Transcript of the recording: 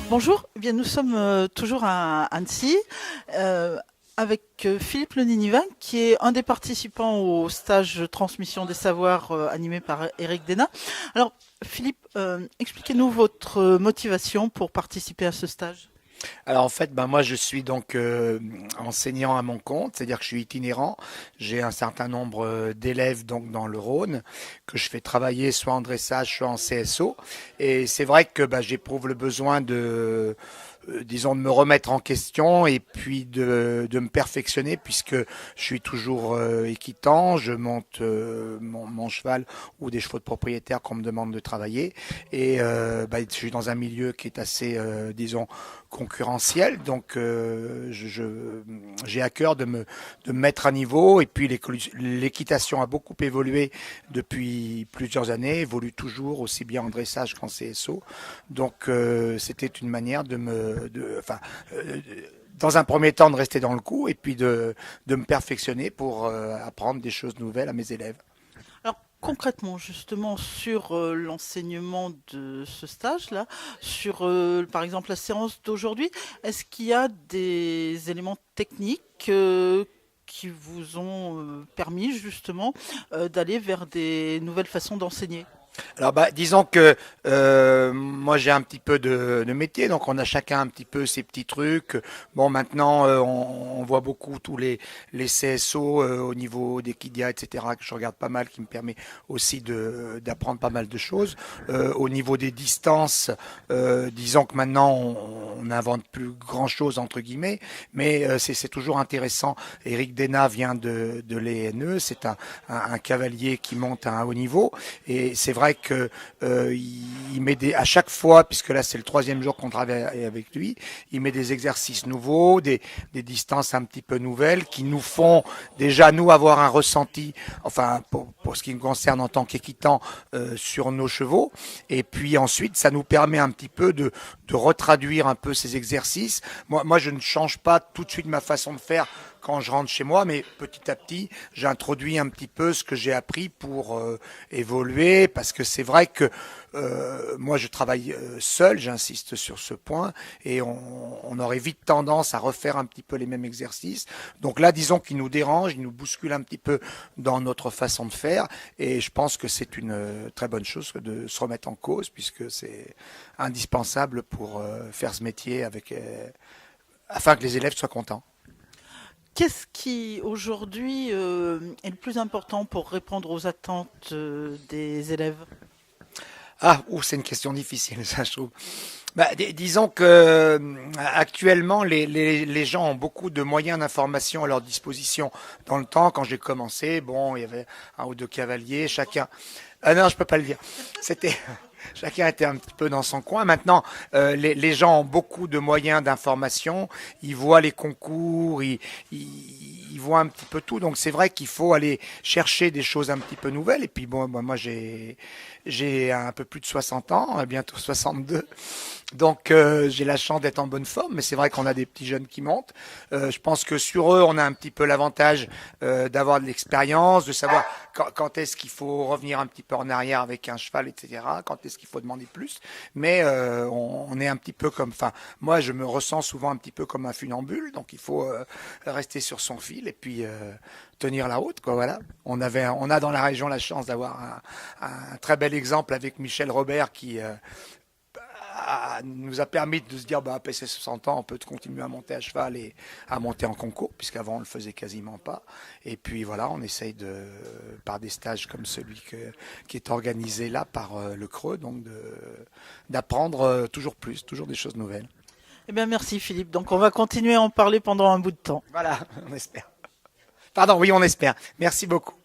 Bonjour, eh bien, nous sommes toujours à Annecy avec Philippe Le Ninivan, qui est un des participants au stage Transmission des savoirs animé par Éric Dénat. Alors, Philippe, expliquez-nous votre motivation pour participer à ce stage. Alors en fait, moi je suis donc enseignant à mon compte, c'est-à-dire que je suis itinérant. J'ai un certain nombre d'élèves donc dans le Rhône que je fais travailler soit en dressage, soit en CSO. Et c'est vrai que j'éprouve le besoin disons, de me remettre en question et puis de me perfectionner puisque je suis toujours équitant, je monte mon cheval ou des chevaux de propriétaire qu'on me demande de travailler et je suis dans un milieu qui est assez, disons, concurrentiel, donc j'ai à cœur de me mettre à niveau et puis l'équitation a beaucoup évolué depuis plusieurs années, évolue toujours aussi bien en dressage qu'en CSO, donc c'était une manière dans un premier temps de rester dans le coup et puis de me perfectionner pour apprendre des choses nouvelles à mes élèves. Alors, concrètement, justement, sur l'enseignement de ce stage-là, sur, par exemple, la séance d'aujourd'hui, est-ce qu'il y a des éléments techniques qui vous ont permis, justement, d'aller vers des nouvelles façons d'enseigner? Alors disons que moi j'ai un petit peu de métier, donc on a chacun un petit peu ses petits trucs. Bon maintenant on voit beaucoup tous les CSO au niveau des Kidia, etc. que je regarde pas mal, qui me permet aussi d'apprendre pas mal de choses. Au niveau des distances, disons que maintenant on n'invente plus grand chose entre guillemets, mais c'est toujours intéressant. Éric Dénat vient de l'ENE, c'est un cavalier qui monte à un haut niveau, et c'est vrai que il met à chaque fois, puisque là c'est le troisième jour qu'on travaille avec lui, il met des exercices nouveaux, des distances un petit peu nouvelles qui nous font déjà nous avoir un ressenti, enfin pour ce qui me concerne en tant qu'équitant sur nos chevaux, et puis ensuite ça nous permet un petit peu de retraduire un peu ces exercices. Moi je ne change pas tout de suite ma façon de faire quand je rentre chez moi, mais petit à petit, j'introduis un petit peu ce que j'ai appris pour évoluer, parce que c'est vrai que moi je travaille seul, j'insiste sur ce point, et on aurait vite tendance à refaire un petit peu les mêmes exercices. Donc là, disons qu'il nous dérange, il nous bouscule un petit peu dans notre façon de faire, et je pense que c'est une très bonne chose de se remettre en cause, puisque c'est indispensable pour faire ce métier afin que les élèves soient contents. Qu'est-ce qui aujourd'hui est le plus important pour répondre aux attentes des élèves? C'est une question difficile, ça, je trouve. Disons que actuellement, les gens ont beaucoup de moyens d'information à leur disposition. Dans le temps, quand j'ai commencé, bon, il y avait un ou deux cavaliers, chacun. Ah non, je peux pas le dire. C'était chacun était un petit peu dans son coin. Maintenant, les gens ont beaucoup de moyens d'information. Ils voient les concours, ils voient un petit peu tout. Donc c'est vrai qu'il faut aller chercher des choses un petit peu nouvelles. Et puis bon, moi j'ai un peu plus de 60 ans, bientôt 62. Donc j'ai la chance d'être en bonne forme, mais c'est vrai qu'on a des petits jeunes qui montent. Je pense que sur eux, on a un petit peu l'avantage d'avoir de l'expérience, de savoir quand est-ce qu'il faut revenir un petit peu en arrière avec un cheval, etc. Quand est-ce qu'il faut demander plus. Mais on est un petit peu comme, enfin, moi je me ressens souvent un petit peu comme un funambule, donc il faut rester sur son fil et puis tenir la route, quoi. Voilà. On a dans la région la chance d'avoir un très bel exemple avec Michel Robert qui nous a permis de se dire, après ces 60 ans, on peut continuer à monter à cheval et à monter en concours, puisqu'avant on le faisait quasiment pas. Et puis voilà, on essaye par des stages comme celui qui est organisé là par le Creux, donc d'apprendre toujours plus, toujours des choses nouvelles. Eh bien, merci Philippe. Donc, on va continuer à en parler pendant un bout de temps. Voilà, on espère. Pardon, oui, on espère. Merci beaucoup.